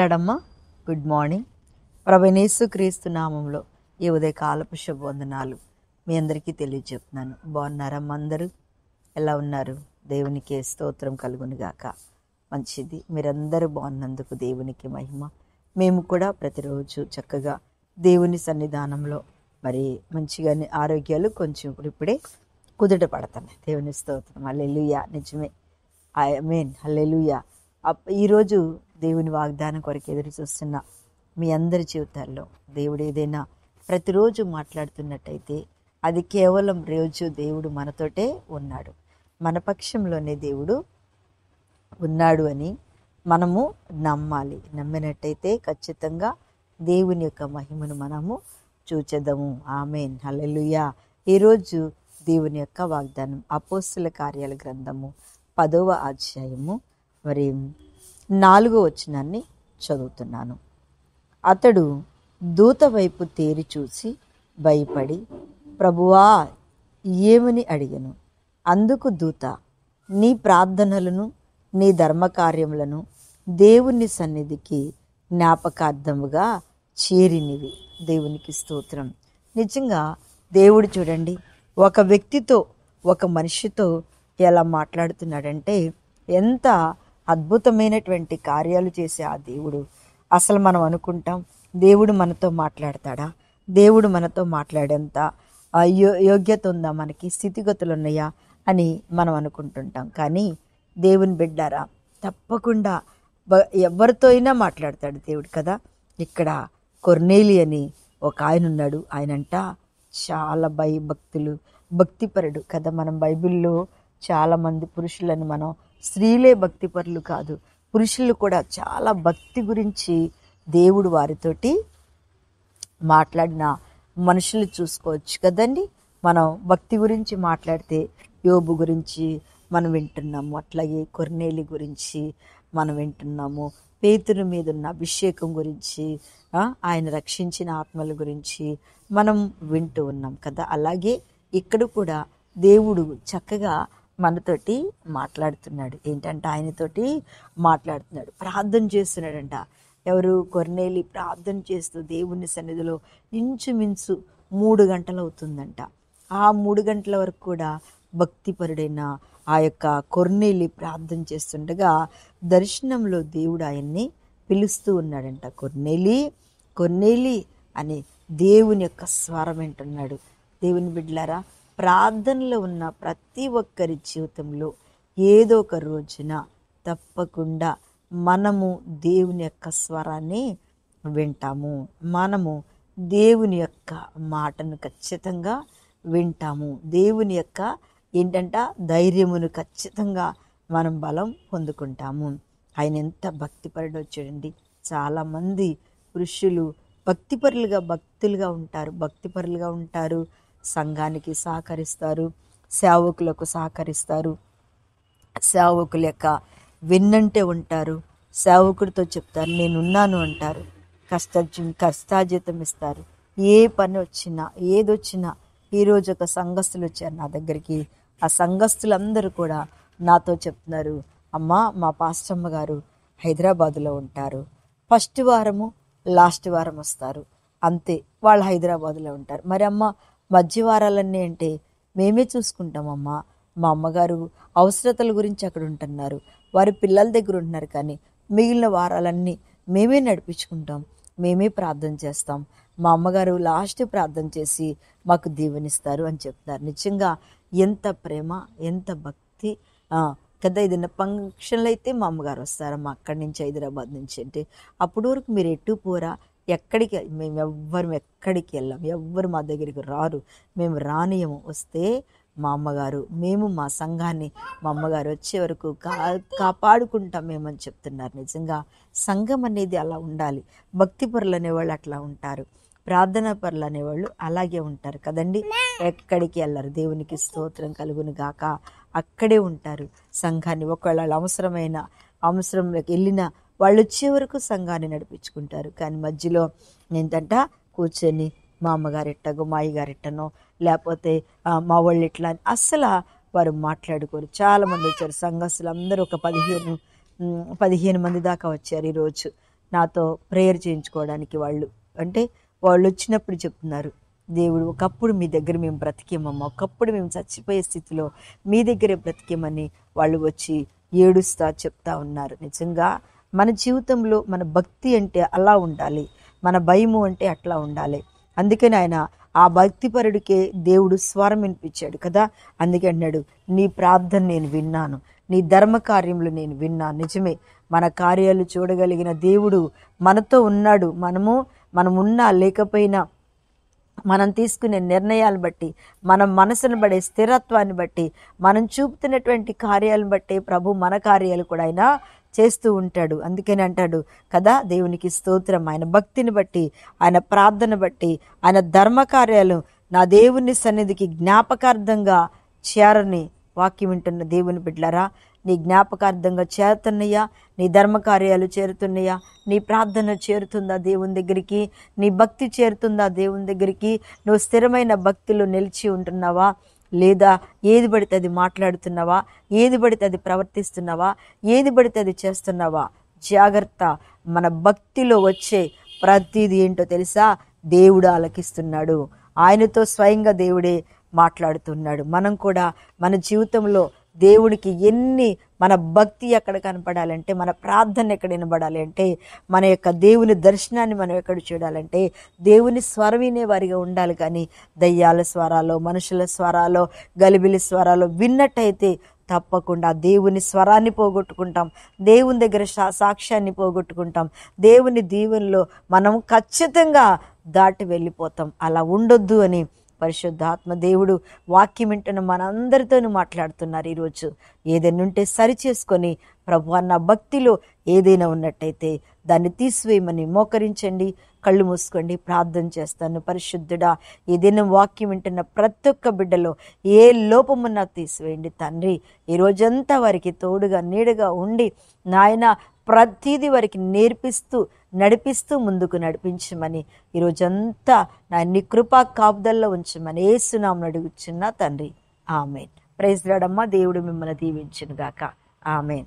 Lord. Good morning. ప్రభువైన యేసుక్రీస్తు నామంలో ఈ ఉదయకాలపు శుభవందనాలు మీ అందరికీ తెలియజెప్తున్నాను. బాగున్నారమ్మా? అందరూ ఎలా ఉన్నారు? దేవునికి స్తోత్రం కలుగును గాక. మంచిది, మీరందరూ బాగున్నందుకు దేవునికి మహిమ. మేము కూడా ప్రతిరోజు చక్కగా దేవుని సన్నిధానంలో మరి మంచిగానే ఆరోగ్యాలు కొంచెం ఇప్పుడే కుదుట పడుతున్నాయి. దేవుని స్తోత్రం. హల్లెలూయా. నిజమే, ఆమేన్. హల్లెలూయా. ఈరోజు దేవుని వాగ్దానం కొరకు ఎదురు చూస్తున్న మీ అందరి జీవితాల్లో దేవుడు ఏదైనా ప్రతిరోజు మాట్లాడుతున్నట్టయితే అది కేవలం రోజు దేవుడు మనతోటే ఉన్నాడు, మన పక్షంలోనే దేవుడు ఉన్నాడు అని మనము నమ్మాలి. నమ్మినట్టయితే ఖచ్చితంగా దేవుని యొక్క మహిమను మనము చూచెదము. ఆమేన్. హల్లెలూయా. ఈరోజు దేవుని యొక్క వాగ్దానం అపోస్తల కార్యాల గ్రంథము 10వ అధ్యాయము మరి 4వ వచనాన్ని చదువుతున్నాను. అతడు దూత వైపు తేరి చూసి భయపడి, ప్రభువా ఏమని అడిగెను. అందుకు దూత, నీ ప్రార్థనలను నీ ధర్మకార్యములను దేవుని సన్నిధికి జ్ఞాపకార్థముగా చేరినివి. దేవునికి స్తోత్రం. నిజంగా దేవుడు చూడండి, ఒక వ్యక్తితో ఒక మనిషితో ఎలా మాట్లాడుతున్నాడంటే ఎంత అద్భుతమైనటువంటి కార్యాలు చేసే ఆ దేవుడు. అసలు మనం అనుకుంటాం దేవుడు మనతో మాట్లాడతాడా, దేవుడు మనతో మాట్లాడేంత యోగ్యత ఉందా, మనకి స్థితిగతులు ఉన్నాయా అని మనం అనుకుంటుంటాం. కానీ దేవుని బిడ్డారా, తప్పకుండా ఎవరితో అయినా మాట్లాడతాడు దేవుడు కదా. ఇక్కడ కొర్నేలి అని ఒక ఆయన ఉన్నాడు. ఆయనంట చాలా భక్తిపరుడు కదా. మనం బైబిల్లో చాలామంది పురుషులను మనం స్త్రీలే భక్తిపరులు కాదు, పురుషులు కూడా చాలా భక్తి గురించి దేవుడు వారితోటి మాట్లాడిన మనుషులు చూసుకోవచ్చు కదండి. మనం భక్తి గురించి మాట్లాడితే యోబు గురించి మనం వింటున్నాము, అట్లాగే కొర్నేలి గురించి మనం వింటున్నాము, పేతురు మీద ఉన్న అభిషేకం గురించి, ఆయన రక్షించిన ఆత్మల గురించి మనం వింటూ ఉన్నాం కదా. అలాగే ఇక్కడ కూడా దేవుడు చక్కగా మనతోటి మాట్లాడుతున్నాడు. ఏంటంటే ఆయనతోటి మాట్లాడుతున్నాడు, ప్రార్థన చేస్తున్నాడంట. ఎవరు? కొర్నేలి ప్రార్థన చేస్తూ దేవుని సన్నిధిలో ఇంచుమించు 3 గంటలు అవుతుందంట. ఆ 3 గంటల వరకు కూడా భక్తిపరుడైన ఆ యొక్క కొర్నేలి ప్రార్థన చేస్తుండగా దర్శనంలో దేవుడు ఆయన్ని పిలుస్తూ ఉన్నాడంట. కొర్నేలి, కొర్నేలి అని దేవుని యొక్క స్వరం వింటున్నాడు. దేవుని బిడ్డలారా, ప్రార్థనలో ఉన్న ప్రతి ఒక్కరి జీవితంలో ఏదో ఒక రోజున తప్పకుండా మనము దేవుని యొక్క స్వరాన్ని వింటాము. మనము దేవుని యొక్క మాటను ఖచ్చితంగా వింటాము. దేవుని యొక్క ఏంటంట ధైర్యమును ఖచ్చితంగా మనం బలం పొందుకుంటాము. ఆయన ఎంత భక్తిపరుడో చూడండి. చాలామంది పురుషులు భక్తిపరులుగా ఉంటారు, సంఘానికి సహకరిస్తారు, సేవకులకు సహకరిస్తారు, సేవకుల యొక్క వెన్నంటే ఉంటారు, సేవకుడితో చెప్తారు నేనున్నాను అంటారు, కష్టాజీతం ఇస్తారు. ఏ పని వచ్చినా ఏదొచ్చినా, ఈరోజు ఒక సంఘస్థులు వచ్చారు నా దగ్గరికి. ఆ సంఘస్థులందరూ కూడా నాతో చెప్తున్నారు, అమ్మా మా పాస్టమ్మ గారు హైదరాబాదులో ఉంటారు, ఫస్ట్ వారము లాస్ట్ వారం వస్తారు, అంతే వాళ్ళు హైదరాబాదులో ఉంటారు. మరి అమ్మ మధ్య వారాలన్నీ అంటే మేమే చూసుకుంటామమ్మా, మా అమ్మగారు అవసరతల గురించి అక్కడ ఉంటున్నారు, వారి పిల్లల దగ్గర ఉంటున్నారు, కానీ మిగిలిన వారాలన్నీ మేమే నడిపించుకుంటాం, మేమే ప్రార్థన చేస్తాం, మా అమ్మగారు లాస్ట్ ప్రార్థన చేసి మాకు దీవెనిస్తారు అని చెప్తున్నారు. నిజంగా ఎంత ప్రేమ, ఎంత భక్తి కదా. ఏదైనా ఫంక్షన్లు అయితే మా అమ్మగారు వస్తారమ్మా అక్కడి నుంచి, హైదరాబాద్ నుంచి అంటే, అప్పటి వరకు మీరు ఎటు పోరా, మేము ఎక్కడికి వెళ్ళాం, ఎవ్వరు మా దగ్గరికి రారు, మేము రానియము, వస్తే మా అమ్మగారు, మేము మా సంఘాన్ని మా అమ్మగారు వచ్చే వరకు కాపాడుకుంటాం మేమని చెప్తున్నారు. నిజంగా సంఘం అనేది అలా ఉండాలి. భక్తి పరులు అనేవాళ్ళు అట్లా ఉంటారు, ప్రార్థనా పరులు అనేవాళ్ళు అలాగే ఉంటారు కదండి. ఎక్కడికి వెళ్ళరు. దేవునికి స్తోత్రం కలుగును గాక. అక్కడే ఉంటారు. సంఘాన్ని ఒకవేళ అవసరంలోకి వెళ్ళినా వాళ్ళు వచ్చే వరకు సంఘాన్ని నడిపించుకుంటారు. కానీ మధ్యలో ఏంటంట కూర్చొని మా అమ్మగారు ఎట్టగో, మా అయ్యగారు లేకపోతే మా వాళ్ళు ఎట్లా అని అస్సలు వారు మాట్లాడుకోరు. చాలామంది వచ్చారు సంఘస్థులు అందరూ, ఒక 15 మంది దాకా వచ్చారు ఈరోజు. నాతో ప్రేయర్ చేయించుకోవడానికి వాళ్ళు వచ్చినప్పుడు చెప్తున్నారు, దేవుడు ఒకప్పుడు మీ దగ్గర మేము బ్రతికేమమ్మా, ఒకప్పుడు మేము చచ్చిపోయే స్థితిలో మీ దగ్గరే బ్రతికేమని వాళ్ళు వచ్చి ఏడుస్తా చెప్తా ఉన్నారు. నిజంగా మన జీవితంలో మన భక్తి అంటే అలా ఉండాలి, మన భయము అంటే అట్లా ఉండాలి. అందుకని ఆయన ఆ భక్తిపరుడికే దేవుడు స్వరం వినిపించాడు కదా. అందుకే అన్నాడు, నీ ప్రార్థన నేను విన్నాను, నీ ధర్మ కార్యములు నేను విన్నాను. నిజమే, మన కార్యాలు చూడగలిగిన దేవుడు మనతో ఉన్నాడు. మనం ఉన్నా లేకపోయినా మనం తీసుకునే నిర్ణయాలను బట్టి, మనం మనసును పడే స్థిరత్వాన్ని బట్టి, మనం చూపుతున్నటువంటి కార్యాలను బట్టి ప్రభు మన కార్యాలు కూడా ఆయన చేస్తూ ఉంటాడు. అందుకని అంటాడు కదా, దేవునికి స్తోత్రం. ఆయన భక్తిని బట్టి, ఆయన ప్రార్థన బట్టి, ఆయన ధర్మ కార్యాలు నా దేవుని సన్నిధికి జ్ఞాపకార్థంగా చేరని వాక్యం వింటున్న దేవుని బిడ్డలారా, నీ జ్ఞాపకార్థంగా చేరుతున్నాయా? నీ ధర్మకార్యాలు చేరుతున్నాయా? నీ ప్రార్థన చేరుతుందా దేవుని దగ్గరికి? నీ భక్తి చేరుతుందా దేవుని దగ్గరికి? నువ్వు స్థిరమైన భక్తిలో నిలిచి ఉంటున్నావా? లేదా ఏది పడితే అది మాట్లాడుతున్నావా? ఏది పడితే అది ప్రవర్తిస్తున్నావా? ఏది పడితే అది చేస్తున్నావా? జాగ్రత్త. మన భక్తిలో వచ్చే ప్రతిదీ ఏంటో తెలుసా? దేవుడు ఆలకిస్తున్నాడు. ఆయనతో స్వయంగా దేవుడే మాట్లాడుతున్నాడు. మనం కూడా మన జీవితంలో దేవునికి మన భక్తి ఎక్కడ కనపడాలంటే, మన ప్రార్థన ఎక్కడ వినబడాలి అంటే, మన యొక్క దేవుని దర్శనాన్ని మనం ఎక్కడ చూడాలంటే దేవుని స్వరం వినే వారిగా ఉండాలి. కానీ దయ్యాల స్వరాలో, మనుషుల స్వరాలో, గలిబిలి స్వరాలో విన్నట్టయితే తప్పకుండా దేవుని స్వరాన్ని పోగొట్టుకుంటాం, దేవుని దగ్గర సాక్ష్యాన్ని పోగొట్టుకుంటాం, దేవుని దీవెనలో మనం ఖచ్చితంగా దాటి వెళ్ళిపోతాం. అలా ఉండొద్దు అని పరిశుద్ధాత్మ దేవుడు వాక్యం వింటున్న మనందరితోనూ మాట్లాడుతున్నారు ఈరోజు. ఏదైనా ఉంటే సరి చేసుకొని, ప్రభు అన్న భక్తిలో ఏదైనా ఉన్నట్టయితే దాన్ని తీసివేయమని మోకరించండి. కళ్ళు మూసుకోండి, ప్రార్థన చేస్తాను. పరిశుద్ధుడా, ఏదైనా వాక్యం వింటున్న ప్రతి ఒక్క బిడ్డలో ఏ లోపమున్నా తీసివేయండి తండ్రి. ఈ రోజంతా వారికి తోడుగా నీడగా ఉండి నాయన ప్రతిదీ వారికి నేర్పిస్తూ నడిపిస్తూ ముందుకు నడిపించమని ఈరోజంతా నా నీ కృపా కాపుదల్లో ఉంచమని యేసు నామమున అడుగుచున్నా తండ్రి. ఆమేన్. ప్రైజ్ లార్డ్ అమ్మా. దేవుడు మిమ్మల్ని దీవించును గాక. ఆమేన్.